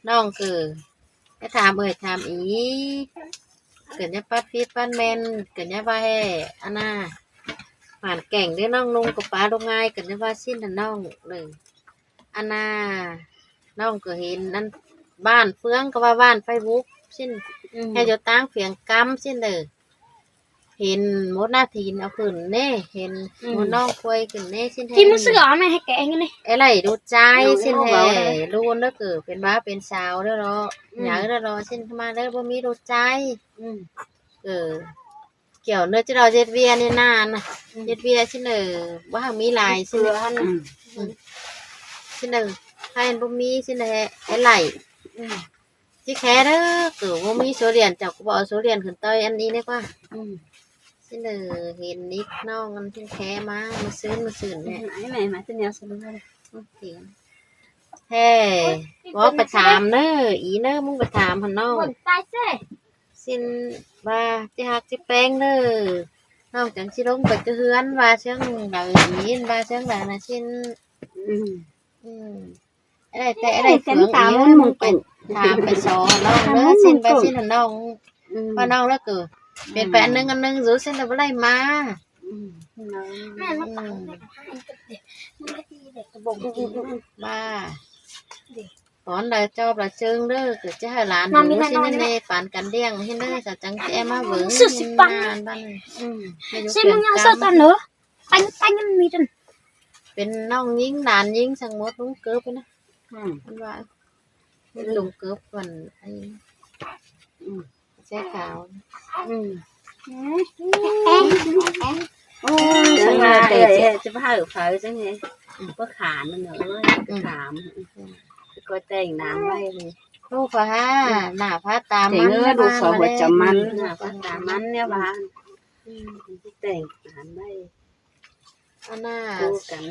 น้องคือจะถามถามอีเกิดเนี่ยปัดฟีดปันแมนเกิดเนี่ยว่าแห่อันน่ะผ่านแก่งด้วยน้องนุ่งกับป้าลงง่ายเกิดเนี่ยว่าสิ้นน่ะน้องเลยอันน่ะน้องก็เห็นนั่นบ้านเฟืองก็ว่าบ้านไฟบุกสิ้นให้เจ้าตั้งเฟียงกำสิ้นเลยเห็นมดหน้าทีนเอาขึ้นเน่เห็นมดน้องคุยขึ้นเน่สิ้นแท้ที่มันเสือไหมให้แกงกันเลยอะไรดูใจสิ้นแท้รู้นั่นคือเป็นบ้าเป็นสาวเด้อรออยากเด้อรอสิ้นมาเด้อบ่มีดูใจเกี่ยวเนื้อจะเราเจ็ดเวียนี่นานนะเจ็ดเวียชิ้นหนึ่งว่ามีลายชิ้นหนึ่งชิ้นหนึ่งให้บ่มีชิ้นหนึ่งไอ้ไหลที่แค่เด้อคือบ่มีโซเลียนเจ้าก็บอกโซเลียนขึ้นเตยอันนี้ได้กว่าชิ้นหนึ่งเห็นนิดน้องมันชิ้นแค่มาซื้อเนี่ยไอ้ไหนมาจะเนี้ยสนุกเลยแฮ่บอกไปถามเด้ออีเด้อมึงไปถามพันน้องตายเซ่สิ้นว่าสิฮักสิแป้งเด้อนอกจากสิลงไปจะเฮือนว่าเชิงดาวอีนว่าเชิงดาวน่ะสิ้นอะไรเฟืองตามมึงไปถามไปสอนน้องเด้อสิ้นไปสิ้นน้องว่าน้องแล้วก็เป็นไปอันนึงรู้สิ้นแล้วบ่ได้มาแม่มันตายมันก็ดีเด็กกระบอกบ้าตอนใดจอบละเชิงเด้อคือจะให้หลานดูสิแน่ปานกันเลี้ยงให้เด้อก็จังแจ้มาเบิ่งบ้านสิมึงเอาเสื้อตันเนอะปันมันมีตันเป็นน้องยิงหลานยิงสังหมดลุงเกิบไปนะมันว่าลุงเกิบวันไอ้แซ่ขาวโอ้ยจะมาจะพาหรือเปล่าจังไงก็ขานมันเนอะขามก็แต่งน้ำไว้เลยลูกฟ้าหน้าผ้าตามันเนื้อดูสวยหัวจมันหน้าผ้าตามันเนี่ยบ้านแต่งน้ำไว้อันน่าดูกัน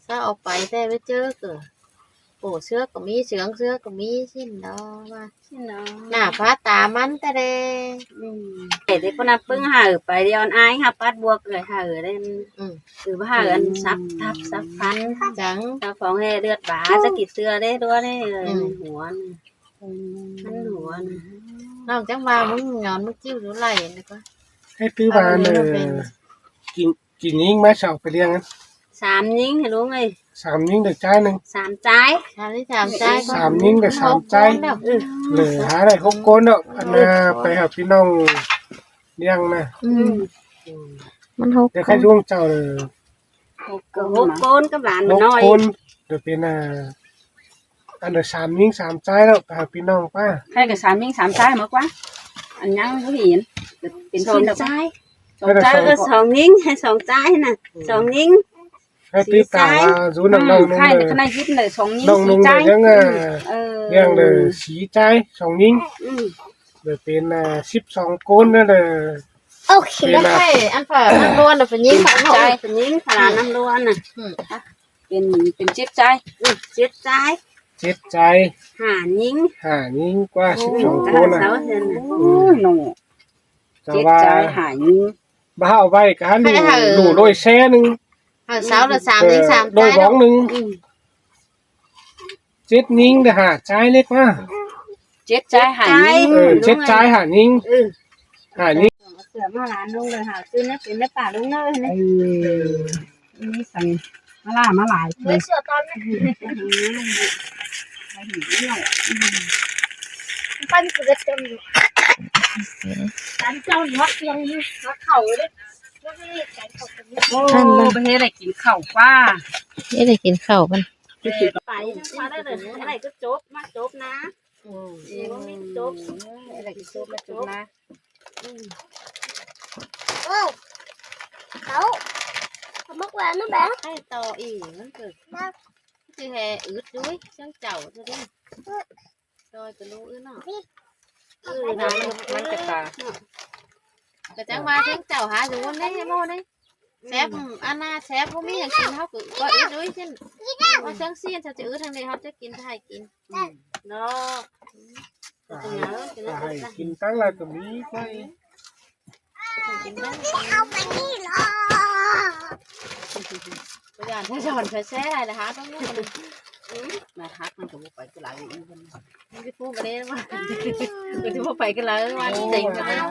ถ้าออกไปแต่ไม่เจอเกิดโอ้เสื้อก็มีเสืองเสื้อก็มีสิ้นดอว่าหน้าผ้าตามันแต่เด้เด็กคนนั้นเพิ่งหาไปเดียวอ้ายค่ะปัดบวกเลยหาได้คือว่าหาอันซับทับซับพันจังตาฟองให้เลือดบาจะกิดเสื้อได้ด้วยได้หัวมันหัวนอกจากว่ามึงย้อนมึงจิ้วหรือไหลนี่ก็ให้ตื้อบานกินยิงมาเช้าไปเลี้ยงกัน3ยิงให้รู้ไง3ยิงได้ใจนึง3ใจ3ใจ3ยิงได้3ใจเหลือหาได้6คนเนาะอันน่ะไปหาพี่น้องเลี้ยงนะมัน6เดี๋ยวใครร่วงเจ้าเลย6คนกับหลานมันน้อย6คนเดี๋ยวเป็นอันเด3ยิง3ใจแล้วไปหาพี่น้องป้าให้กับ3ยิง3ใจมากกว่าอันยังบ่เห็นเป็น2ใจ2ใจก็2ยิงให้2ใจน่ะ2ยิงให้ตีตารู้น้องๆใครขนาดยิบเลย2ยิง4ใจยังเลี้ยงเลย4ใจ2ยิงเดี๋ยวเป็น12คนนั่นแหละโอเคได้อันฝาน้ำล้วนน่ะเป็นยิงใจเป็นยิงฝาน้ำล้วนน่ะเป็น7ใจ7ใจ7ใจ5ยิงกว่า12คนน่ะโอ้ยหนู7ใจ5ยิงบ่เอาไว้กันดูโดยแซ่นึงสาวละ3ยิง3ใจโดยบ้องนึง7ยิงได้5ใจเล็กมา7ใจ5ยิง7ใจ5ยิง5ยิงเสือมาร้านลุงเลยค่ะซื้อเนี่ยเป็นในป่าลุงเนยเนี่ยนี่สั่งมาหลายเลยเสือตอนนี้ปั้นคือเต็มอยู่ร้านเจ้าหน้าเพียงหัวเข่าเลยโอ้ไปเฮ็ดอะไรกินข้าวป้าได้กินข้าวมันไปมาได้เลยอะไรก็จบมาจบนะว่าไม่จบอะไรก็จบมาจบนะเขามกแหวนนะแบงให้ต่ออีกนั่นคือแห่อึดด้วยช่างเจ้าจะได้โดยเป็นลูกเนาะน้ำมันกระตาแต่จังว่าช่างเจ้าหาอยู่วันนี้โม่นี่แซฟอันน่าแซฟพวกนี้อย่างกินเขาคือก็อึดด้วยเช่นว่าช่างเสี้ยนจะอึดทางนี้เขาจะกินถ้าให้กินเนาะให้กินตั้งหลายก็มีไปเอาไปนี่หรอประหยัดให้สอนแซ่ๆเลยฮะต้อง มาทักมันก็บ่ไปก็หลายอีกมัน ไม่พูดกันเลยว่าก็จะพูดไปกันเลยว่าเต็งกันแล้ว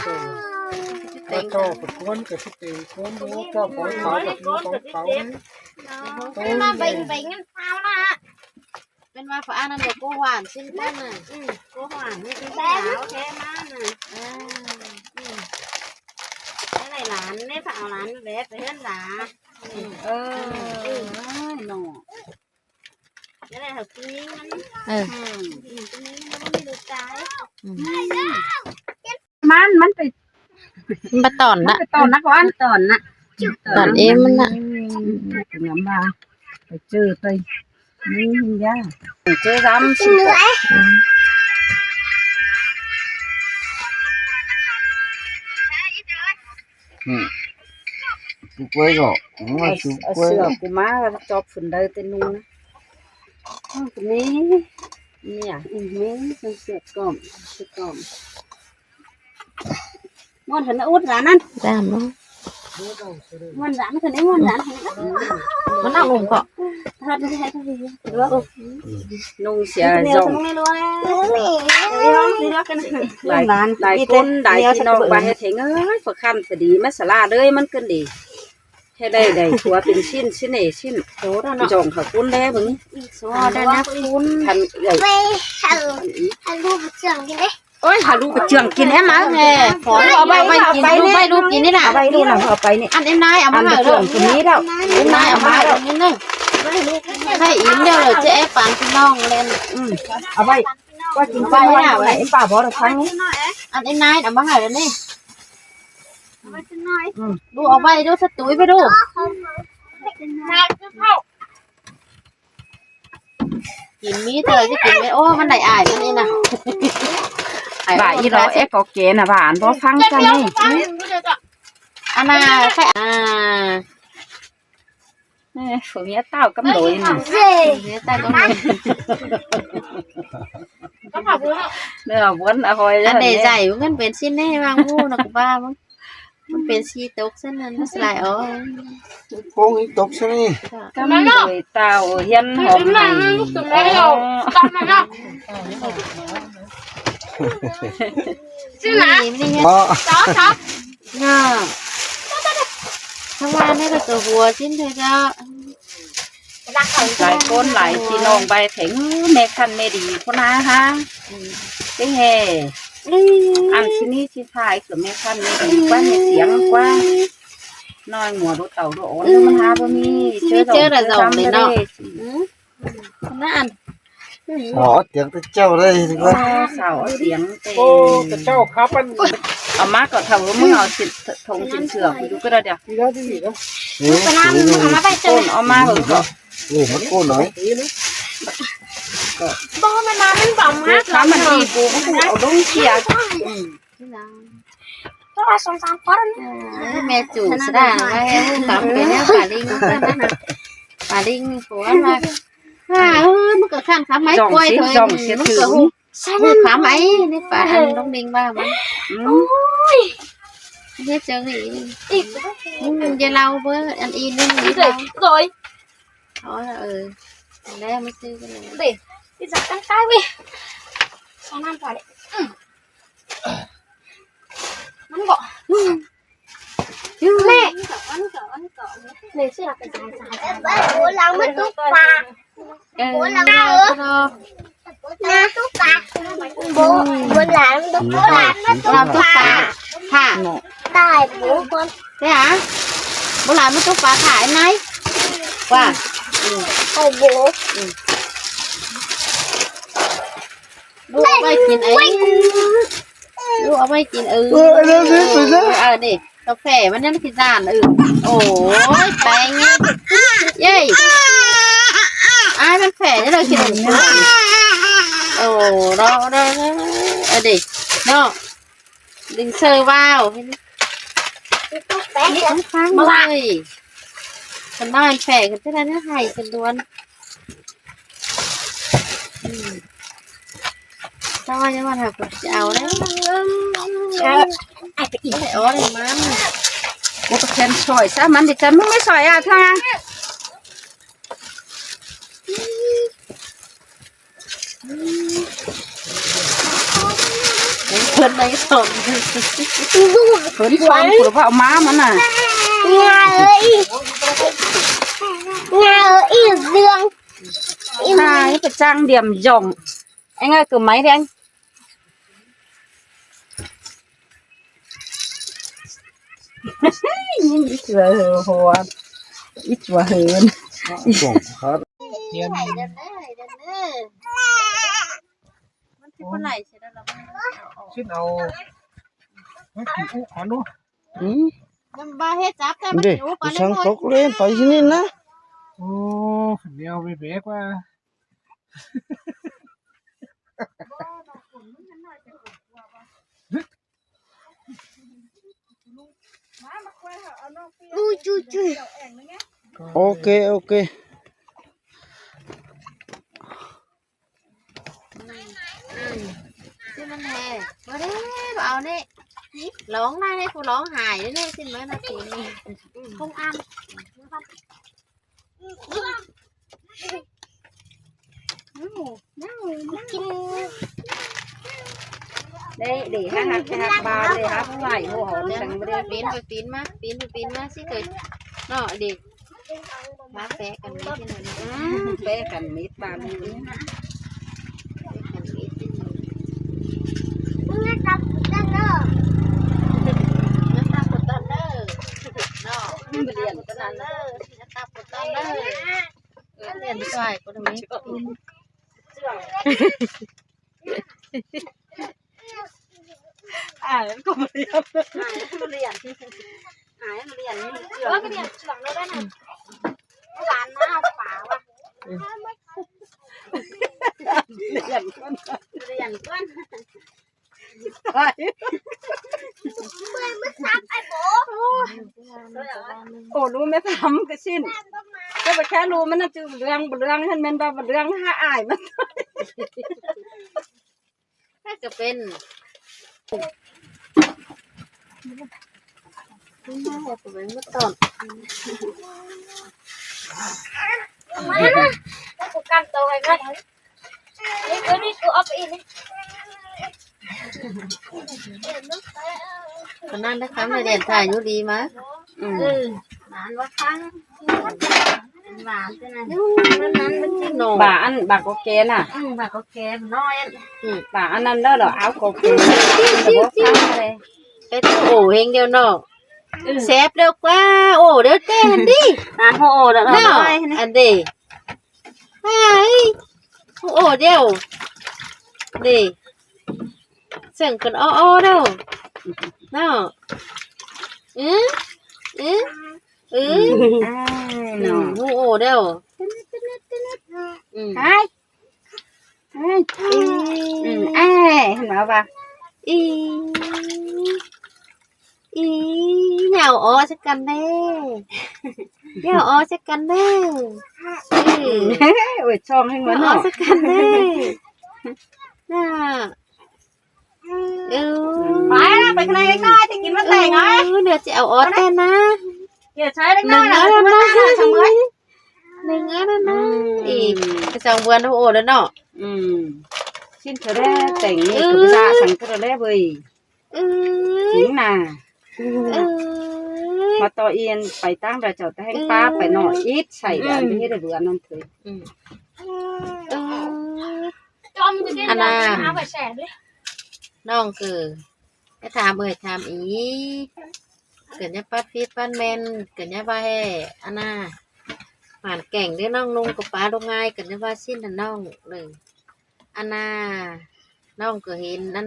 ก็โตกับคนกับที่เต็งคนดูก็ปล่อยเขากับลูกของเขา เป็นมาเบ่งงั้นเท้านะเป็นมาฝานั่นเดี๋ยวกูหวานชิ้นต้นน่ะ กูหวานนี่คือสาวแท้มาน่ะอะไรหลานได้ฝากหลานแบบไปเฮ็ดหลาหนอจะได้หักนี้มันไม่ดูใจมันไป มาตอนนะ ตอนนะก่อนตอนนะ ตอนเอ็มมันน่ะ งามมาไปเจอไปนี่ยาเจอซ้ำสิ chụp quay rồi cũng là chụp quay sửa của má cho phần đây tên luôn cái nè miếng sửa cọm ngon thật nó út rán ăn ตามเนาะ ngon rán thật đấy ngon rán มันนั่งลงเกาะ thật đi hay thôi được nung xẻ rồng đại con đại thì nó bài hay thấy ơi phải khăn phải đi mất xả la đấy mất cân đi hay đây đây chúaเป็นชิ้นชิ้นไหนชิ้นโตแล้วเนาะจ่องเขาคุ้นแล้วมึงได้นะคุ้นทันใหญ่ฮัลโหลไปเจืองกินเด้โอ้ยฮัลโหลไปเจืองกินแฮะมาแน่ขอเอาไปกินลูกไปลูกกินนี่น่ะเอาไปนี่น่ะเอาไปนี่อันนายเอามาให้ลูกกินนี้แล้วนายเอามาให้นิดนึงให้อิ่มเดียวเลยเจ๊ปานพี่น้องเล่นเอาไปว่ากินไปน่ะไอ้ป้าบอกเราฟังอันนายเอามาให้แล้วนี่ดูเอาไปดูสตุ้ยไปดูกินมีเธอจะกินไหมโอ้มันไหนอายมันนี่นะบ่ายอีเราเอ็กก็เกณฑ์นะบ้านพอฟังกันนี่อันน่ะใช่ฝนเนี้ยเต้ากำโดยน่ะเนี้ยเต้ากำโดยเนื้อวนอร่อยอันเดใจมันเป็นชิ้นแน่บางผู้นะกูบ้ามั้งมันเป็นชีตกเส้นนั้นสลายอ๋อ con ít tốt sao đi กำโดยเต้าเฮียนหอมไหชื่อนะ mà น่ะทั้งวันนี่ก็ตัวหัวชิ้นเธอจะหลายคนหลายพี่น้องไปถึงแม่คันไม่ดีคนนะฮะเป็นไงอันที่นี่ที่ท้ายคือแม่คันไม่ดีกว่าในเสียงกว่าน้อยหัวรถเต่ารถโอนมันหาบ่มีเจอแต่ดอกเลยเนาะนั่น họ tiếng tới trâu đây thì có เสาเสียงเต โอ้กระเจ้าครับมัน เอามาก็ทำมึงเอาสิทงสินเสือไปดูก็ได้เดี๋ยว ดีแล้วดีแล้ว เอามาไปเจอเอามาเหอะ mất cô nói บ่มันมามันบ่มา ถ้ามันดีกูก็กูเอาลงเขียเพราะว่าสงสารคน แม่จู่สดาไว้กลับไปแล้วป่าลิงป่าลิงหัวมามันก็ข้างขาไม้กล้วยเถอะมันก็หูขาไม้นี่ป่าอันต้องดิงบ้ามันเนี่ยเจออีกจะเล่าเบอร์อันอีนึงนี่rồi đây mớiซื้อกันเลย để đi giặt ăn cái đi xong ăn phải đấy ăn gọ mẹ này sẽ là cái dài bố làm mất túc bà bố làm nữa nè túc bà bố làm túc bà thả tài bố con thế hả bố làm mất túc bà thả em này wow bốลูกเอาไปกินลูกเอาไปกินนี่กาแฟมันนั่นคือจานโอ้ยไปไงเย้มันแฝงนี่เรากินโอ้รอดิเนาะดึงเซอร์ว้าวนี่ฟังเลยฉันน้อยแฝงกันจะได้เนี่ยไห่กันล้วนsao nhưng mà thật chào đấy ai phải cái này ó này má một cái sỏi sao mà để chấm mới sỏi à thằng เพิ่นได้สม เพิ่นความผู้ว่าเอาม้ามันน่ะ งาเอ้ยเรื่อง ถ้าให้ไปจ้างเดี่ยมหย่องanh ơi cửa máy đi anh nhìn ít vừa hồ ít vừa hơn ส่งครับ เรียน มันสิบ่ไหลใช่แล้วเรา ชิ้นเอากี่อุขอนู้ มันบ่เฮ็ดจับแต่มัน đi อยู่ก่อน sang tóc lên phải gì nên á โอ้เดี๋ยวไปเบรกว่า จุย ok ok สิมันแห่บ่ได้บ่เอานี่ร้องได้ให้ผู้ร้องหายนี่สิแม่นาทีนี้ không ănกิน đây để hát hạt ba đây hát phải hồ hồn chẳng bữa đây ปีนไปปีนมาปีนมาสิเคยเนาะดิมาแปะกันนิดนึง bé cần mít ba đi กันนิดนึง มึงจะจับกันเด้อ นะตาปวดตอนเด้อเนาะ เรียน ปวดตอนเด้อนะตาปวดตอนเด้อเรียนช่วยก็ทำไม cũng รียน เรียน เออก็เรียนหลังเราได้น่ะหลานมาเอาฝาว่ะ รียน เรียนก่อน ซับไอ้โบ ồ luôn mới thắm cái xin cái bậc khác luôn mới nó chữ bương hơn men ba bương hai ải mà ถ้าจะเป็นไม่ได้ผมเป็นเมื่อตอน มานะกูกันตัวไอ้กันนี่กูเอาไปอีกนี่ คนนั้นนะครับในเด่นถ่ายอยู่ดีมั้ยหวานว่าฟังหวานใช่ไหมนั้นมันชื่อโหน bà có kén à bà cóเค็มน้อย bà ăn ăn đó là áo có kén bố phăng đây ไปตัวโอ้เฮงเดียวเนาะแซ่บเดียวกว่าโอ้เดี๋ยวเต้นดิ à hồ đó เนาะอันเดไอ้โอ้เดียวดิเสียงคนอ้อเด้อเนาะโอ้เด้อhai ai mà bà อีเหยาอ้อสักกันแน่เหยาอ้อสักกันแน่ ôi chong hay เหยา mà อ้อ nó สักกันแน่น่ะphải là phải cái này nói thì kiếm mất tiền rồi เดี๋ยวจะเอาอ้อเต้นนะ kìa trái đấy หนึ่ง nói อ้อ là แล้ว mất นะ tiền xong rồi หนึ่งอ้อแล้วนะอีกจะสั่งเบือนโอ้แล้วเนาะ xin thở ra tỉnh cứ ra sẵn cái đấy bơi chính là mà to yên phải tăng ra chậu tay hành pa phải nọ ít xảy ra như thế vừa ăn thử จอมจะได้เอาไปแช่ด้วย น้องคือจะถามถามอีเกิดเนี่ยป้าฟีดป้าแมนเกิดเนี่ยว่าแห่อันน่ะหานแก่งด้วยน้องนุ่งกับป้าลงง่ายเกิดเนี่ยว่าสิ้นน้องเลยอันน่ะน้องก็เห็นนั่น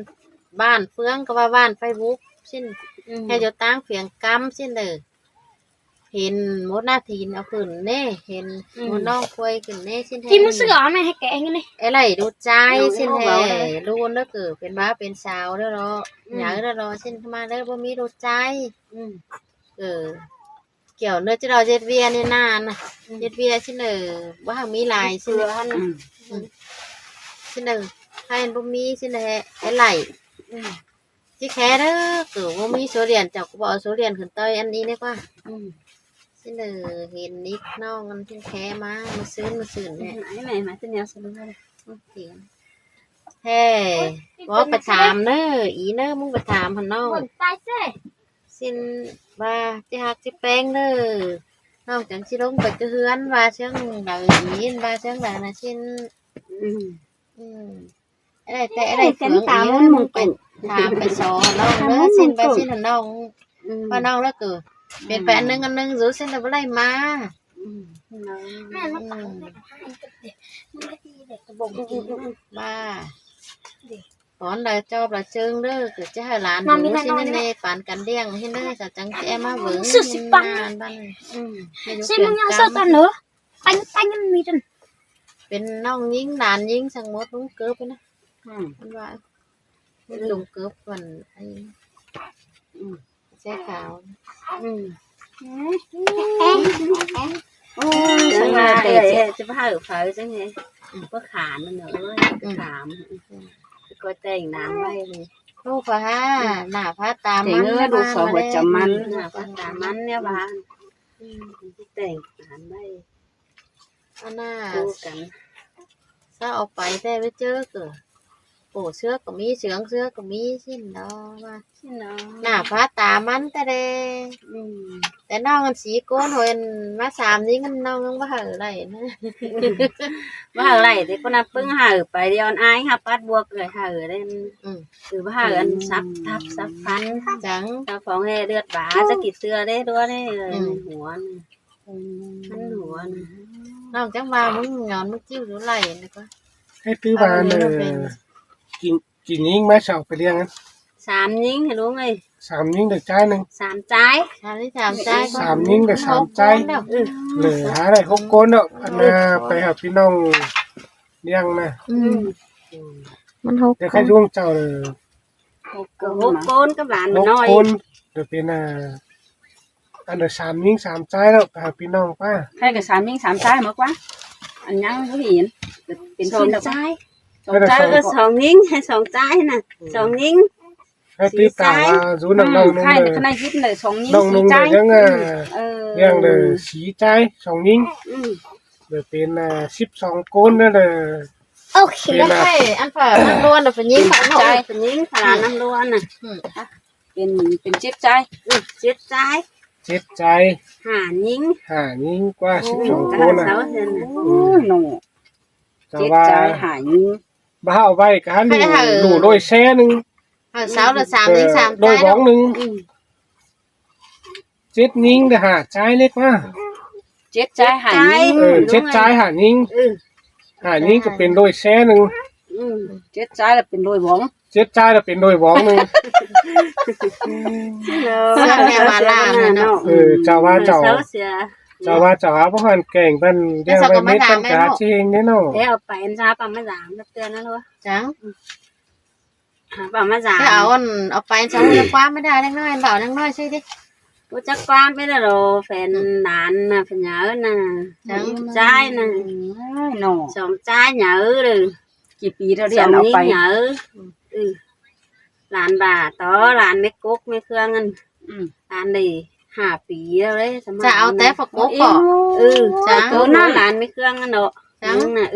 บ้านเฟืองก็ว่าบ้านไฟบุกสิ้นให้เจ้าตั้งเฟียงกำสิ้นเลยเห็นมดหน้าทีนเอาขึ้นเน่เห็นมดน้องคุยขึ้นเน่สิ้น ที่มันเสือไหมให้แกงนี่ ไอ้ไรดูใจสิ้นแห่รู้เด้อเกิดเป็นบ้าเป็นสาวเด้อรออยากเด้อรอสิ้นเข้ามาเด้อบ่มีดูใจเกี่ยวเนื้อจะเราเจ็ดเวียนี่นานนะเจ็ดเวียสิ้นเลยว่ามีลายสิ้นเลยสิ้นเลยให้บ่มีสิ้นแห่ไอ้ไรที่แค่เด้อเกิดบ่มีโซเลียนเจ้าก็บ่เอาโซเลียนขึ้นเตยอันนี้ได้กว่าสิ้นเลยเห็นนิดน้องมันที่แค่มาซื้อเนี่ย cái này mà xin nhau xin luôn เสียง แท้บ่ไปถามเด้ออีเด้อมึงไปถามหั่นน้อง คนตายเซ่ สิ้นว่าสิฮักสิแป้งเด้อน้องจังสิลงไปเฮือนว่าเชิงดาวอีนว่าเชิงดาวน่ะสิ้น อืมอะไรเฟืองตามมึงไปถามไปสอนน้องเด้อสิ้นไปสิ้นหั่นน้องว่าน้องแล้วก็เป็นไปอันนึงรู้สิ้นแล้วบ่ได้มา แม่มาตายเด็กมันก็ตีเด็กกระบอกกิน บ้าตอนใดจอบละเชิงเด้อก็จะให้หลานดูสิแน่ๆปานกันเลี้ยงให้เด้อจะจังแอมาเบิ่งบ้านบ้าน ใช่มึงยังเศร้าตาเนอะไปมันมีจน เป็นน้องยิงหลานยิงสังหมดลุงเกิบไปนะมันว่าลุงเกิบวันไอ้แซ่ขาว โอ้ยสังมาเดี๋ยวจะพาเผาจังไงก็ขามมันเนอะขามก็แต่งน้ำไว้เลย ลูกฟ้าหน้าผ้าตา แต่ มัน เงือดูสองหัวจมันภาษามันเนี่ยบ้านแต่งน้ำไว้ อันน่า ดูกัน ถ้าออกไปแต่ไปเจอเกิดโอ้เสื้อก็มีเสืองเสื้อก็มีสิ้นดอกว่า พี่น้อง หน้าผ้าตามันแต่เดแต่น้องมันสีโกนหอยมา3นี้กันน้องยังบ่เหอไรนะ ว่าอะไรแต่คนนั้นปึ้งหาไปเดียวอ้ายค่ะปัดบวกเลยหาได้คือว่าอันซับทับซับฟัน จัง ตาฟองให้เลือดบาจะกิดเสื้อได้ด้วยได้หัวมันหัว น้องจังว่ามึงย้อนมึงจิ้วหรือไรนะก็ ให้ตื้อบ้านกินยิงแม่สาวไปเลี้ยงกัน 3 ยิงให้รู้ไง 3ยิงได้ใจนึง 3 ใจ 3 ใจ 3ยิงได้3ใจเหลือหาได้6คนเนาะอันน่ะไปหาพี่น้องเลี้ยงนะ มัน6 เดี๋ยวใครร่วงเจ้าเลย 6 คนกับหลานมันน้อย 6คนเดี๋ยวเป็นอันเดียว3ยิง3ใจแล้วไปหาพี่น้องป้า ใครกับ3 ยิง 3 ใจมากกว่าอันยังบ่เห็นเป็น2 ใจ2 ใจก็2 ยิงให้2 ใจน่ะ2 ยิง ให้ตื้อตาว่ารู้น้องๆนึง ใคร เลย ขนาดยิบเลย2 ยิง น้องนึง 4 ใจ เลยยังเลี้ยงเลยสีใจ2ยิงเดี๋ยวเป็น12คนนั่นเลย โอเค แล้วค่อยอันฝาน้ำร้อนน่ะเป็นยิงฝา ใจเป็นยิงขนาดน้ำร้อนน่ะเป็น7 ใจ7 ใจ 7ใจ 5 ยิง 5ยิงกว่า12ค โอ้ นน่ะ โอ้ยหนู แต่ 7 ว่า ใจ5 ยิง บ้าเอาไว้กันดูโดยแซ่นึง เสาละ3ยิง3 โด ใจ ยบ้องนึง7ยิงได้5ใจเล็กว่า 7 ใจ5 ยิง 7ใจ5ยิง5ยิงก็เป็นโดยแซ่นึง 7 ใจแล้วเป็นโดยบ้อง 7ใจแล้วเป็นโดยบ้องนึง เสื้อแม่มาล่าเนาะ เจ้าว่าเจ้า เสีย เจ้าว่าเจ้าว่าบ่ฮันแก่งเพิ่นเรียกว่าไม่ต้องการจริงเด้เนาะ เดี๋ยวเอาไปอันซาปามาสามเตือนนะลูก จัง ปามาสาม ก็เอาไป2เดือนความไม่ได้เล็กน้อยเบาเล็กน้อยใช่ดิ กูจักความไปแล้วแฟนนานน่ะเพิ่นหยาน่ะใจน่ะหนู2 ใจหยาเลยกี่ปีแล้วเรียนเอาไปหยาหลานบาต่อหลานไม่กกไม่เครื่องกันหลานนี่5 ปีแล้วเลย จะเอาแต่ฝักกบก่อ จ้าตัวน้าหลานไม่เครื่องกันเนาะจังน่ะ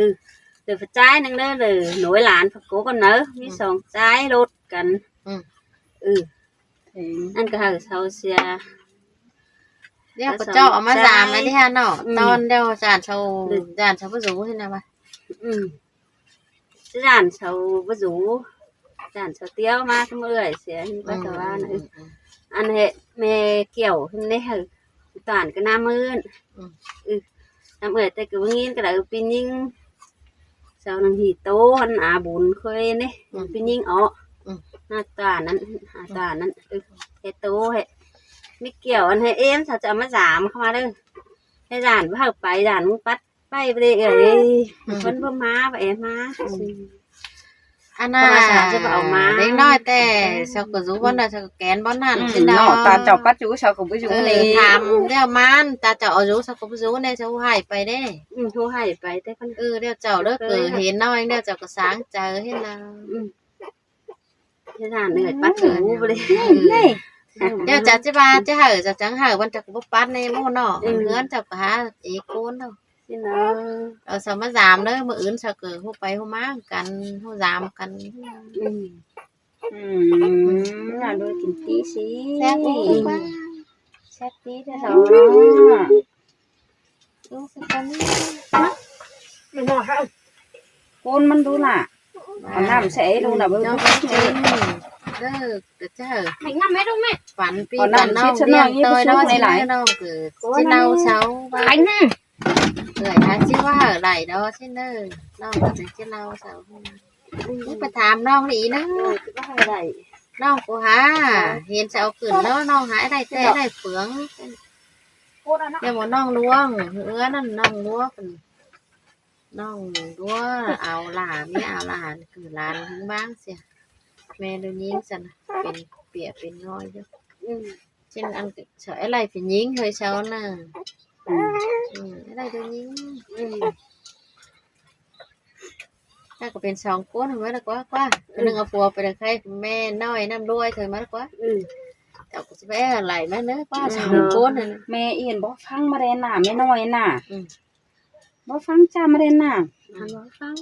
เดี๋ยวใจนึงเด้อเลยหน่วยหลานฝักกบกันเนอะมี2 ใจรถกันนั่นก็คือเซาเสีย เดี๋ยวก็เจ้าเอามา3เลยที่ฮะเนาะตอนเดี๋ยวจานเชาบ่รู้ที่ไหนวะ จานเชาบ่รู้จานเชาเตี้ยวมาทั้งเอ้ยเสียก็แต่ว่าอันเฮแม่เกี่ยวขึ้นได้เหรอตานก็น้ำมื้นน้ำเอ้ยแต่ก็บ่งินก็ได้ปียิงเช้านังหีโตหันอาบุญเคยนี่ปียิงออกหน้าตานั้นเฮโตเฮไม่เกี่ยวอันให้เอ็มถ้าจะมา3เข้ามาเด้อให้ด่านว่าไปด่านมึงปัดไปเลยเอ้ยเพิ่นบ่มาไปมา อันน่ะจะเอามาเล็กน้อยแต่เชาก็รู้บ่น่ะเชาก็แกนบ่นั่นสิเนาะ ตาเจ้าปัดอยู่เช้าก็บ่อยู่เลย ถามเดี๋ยวมันตาเจ้าเอารู้เชาก็บ่รู้แน่เชาให้ไปเด้ โทรให้ไปแต่เพิ่น เดี๋ยวเจ้าเด้อเห็นน้อยเดี๋ยวเจ้าก็สางเจอให้เรา ให้ด่านเอ้ยปัดอยู่บ่เลย เดี๋ยวจะว่าจะเหอะจะจังเหอะมันจะบ่ปัดในหมู่เนาะเฮือนเจ้าก็หาอีกคนเนาะ สิเนาะ สามมาgiảm đấy mà ướn sao cờ hô bay hô má cần hô giảm cần น่าดูกินตีสิ xét đi xét tí thế อ๋ rồi อ đúng sẽ cần ไม่หมอให้ คนมันดูน่ะเอาน้ำใส่ดูน่ะเบิ่ง cho con chín được chứ ไม่งั้นไม่รู้แม่ phản pi Còn cần nằm đâu chết riêng nó tôi như đó cái chứ này lại. đâu cứ chứ đâu xấu ba ไอ้นั่น người ai chứ quá ở lại đó chứ nơi đâu mà chứ đâu xấu cũng phải tham non đi nữa คือก็ให้ได้ non của hả hiện sao cử nó hái đây té đây phướng พูดแล้วนะ nhưng mà non luôn hứa nó non lúa non lúa ảo là mấy ảo là cử làn hướng bán xìa mẹ đôi nhính xemเป็นเปียเป็นน้อยchứ trên ăn sợ cái này phải nhính hơi sao nè cái này đôi nhính ta cóเป็นสองก้นmới là quá quá đừngเอาปัวไปดังใครแม่น้อยน้ำรวยเคยมาแล้วquáแต่ก็จะไปไหลแม่เนื้อquáสองก้น แม่เอียนบ่ฟังมาแดนน่ะแม่น้อยน่ะ บ่ฟังจ้ามาเด่นน่ะ ăn nó không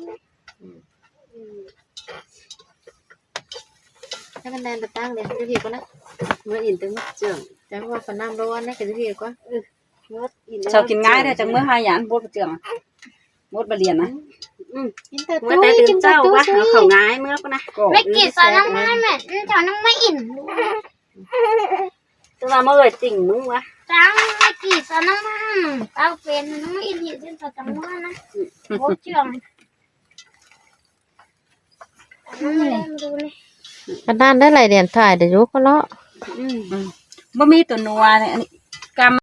cái bên đây là tăng liền cái gì con đấy เมื่ออินถึงเจือง chẳng qua phần năm đô ăn đấy cái gì quá เช้ากินง่ายเด้อจังมื้อหาหยานบ่เจืองบ่บ่เรียนนะ เมื่อแต่ตื่นเจ้าวะเอาเขาง่ายเมื่อก็นะ ไม่กี่สอนน้ำมันแม่แถวน้ำไม่อิ่ม จังว่ามื้อติ่งมึงวะ จังไม่กี่สอนน้ำมันเอาเป็นน้ำไม่อิ่มที่จะจังว่านะโคตรเชื่องน้ำไม่เล่นดูเลย cái đan đấy lại điện thoại để giúp con nó บ่มีตัวนัวเนี่ยอันนี้กำ